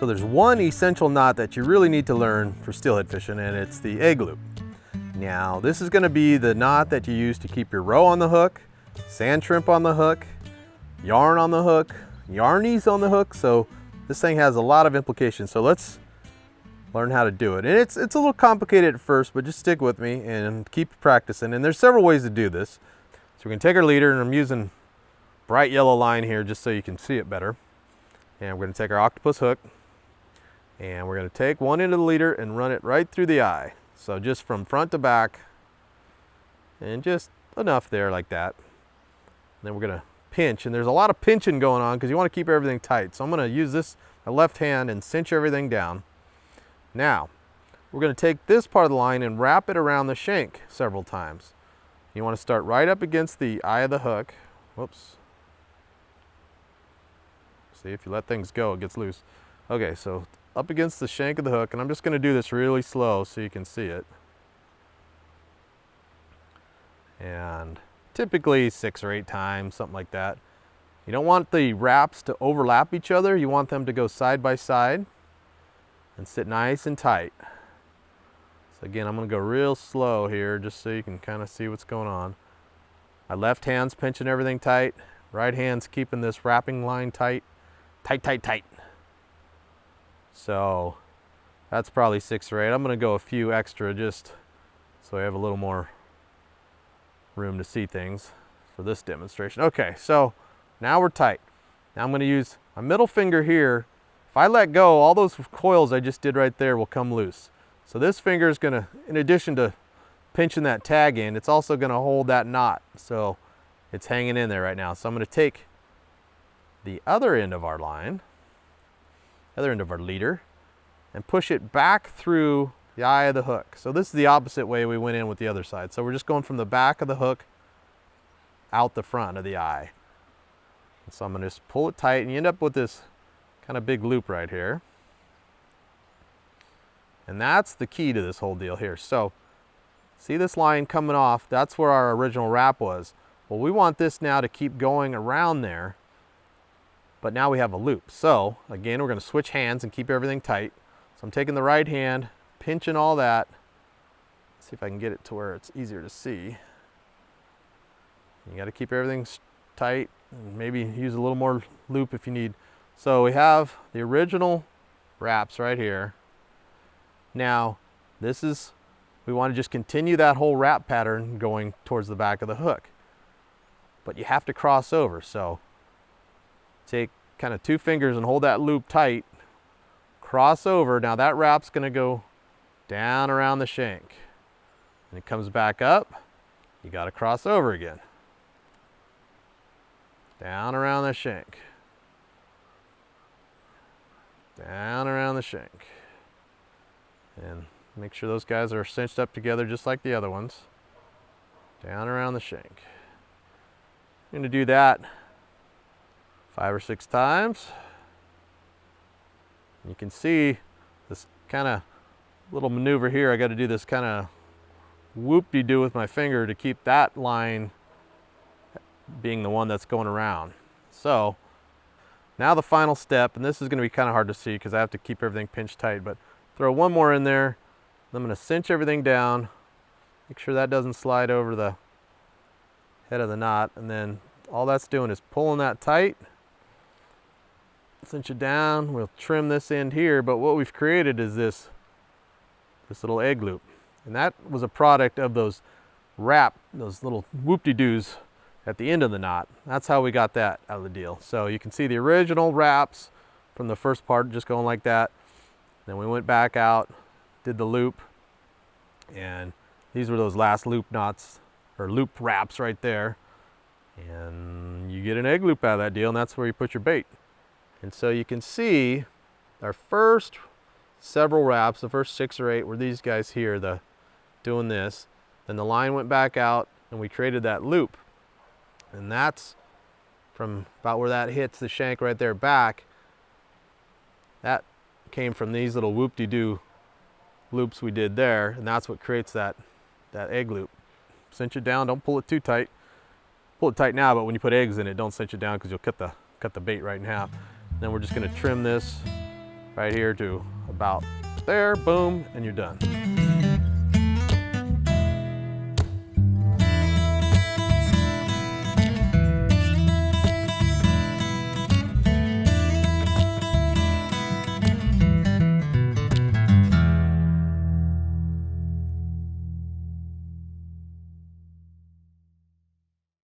So there's one essential knot that you really need to learn for steelhead fishing, and it's the egg loop. Now this is going to be the knot that you use to keep your roe on the hook, sand shrimp on the hook, yarn on the hook, yarnies on the hook. So this thing has a lot of implications. So let's learn how to do it. And it's a little complicated at first, but just stick with me and keep practicing. And there's several ways to do this. So we're going to take our leader, and I'm using bright yellow line here just so you can see it better. And we're going to take our octopus hook, and we're going to take one end of the leader and run it right through the eye. So just from front to back, and just enough there like that. And then we're going to pinch, and there's a lot of pinching going on because you want to keep everything tight. So I'm going to use my left hand and cinch everything down. Now we're going to take this part of the line and wrap it around the shank several times. You want to start right up against the eye of the hook. Whoops. See, if you let things go, it gets loose. Okay, so up against the shank of the hook, and I'm just going to do this really slow so you can see it. And typically 6 or 8 times, something like that. You don't want the wraps to overlap each other. You want them to go side by side and sit nice and tight. So again, I'm going to go real slow here just so you can kind of see what's going on. My left hand's pinching everything tight. Right hand's keeping this wrapping line tight. Tight, tight, tight. So that's probably 6 or 8. I'm going to go a few extra just so I have a little more room to see things for this demonstration. Okay, so now we're tight. Now I'm going to use my middle finger here. If I let go, all those coils I just did right there will come loose. So this finger is going to, in addition to pinching that tag in, it's also going to hold that knot. So it's hanging in there right now. So I'm going to take the other end of our line, other end of our leader, and push it back through the eye of the hook. So this is the opposite way we went in with the other side. So we're just going from the back of the hook out the front of the eye. And so I'm going to just pull it tight, and you end up with this kind of big loop right here. And that's the key to this whole deal here. So see this line coming off? That's where our original wrap was. Well, we want this now to keep going around there, but now we have a loop. So again, we're going to switch hands and keep everything tight. So I'm taking the right hand, pinching all that. Let's see if I can get it to where it's easier to see. You got to keep everything tight, and maybe use a little more loop if you need. So we have the original wraps right here. Now this is, we want to just continue that whole wrap pattern going towards the back of the hook, but you have to cross over. So take kind of 2 fingers and hold that loop tight, cross over. Now that wrap's going to go down around the shank, and it comes back up. You got to cross over again, down around the shank, down around the shank, and make sure those guys are cinched up together just like the other ones, down around the shank. I'm going to do that 5 or 6 times. You can see this kind of little maneuver here. I got to do this kind of whoop-de-doo with my finger to keep that line being the one that's going around. So now the final step, and this is going to be kind of hard to see because I have to keep everything pinched tight, but throw one more in there. I'm going to cinch everything down, make sure that doesn't slide over the head of the knot, and then all that's doing is pulling that tight. Cinch it down. We'll trim this end here, but what we've created is this little egg loop, and that was a product of those little whoop-de-doos at the end of the knot. That's how we got that out of the deal. So you can see the original wraps from the first part just going like that. Then we went back out, did the loop, and these were those last loop knots, or loop wraps right there. And you get an egg loop out of that deal, and that's where you put your bait. And so you can see our first several wraps, the first 6 or 8 were these guys here, doing this. Then the line went back out, and we created that loop. And that's from about where that hits the shank right there back. That came from these little whoop-de-doo loops we did there, and that's what creates that egg loop. Cinch it down, don't pull it too tight. Pull it tight now, but when you put eggs in it, don't cinch it down because you'll cut the bait right in half. Then we're just going to trim this right here to about there, boom, and you're done.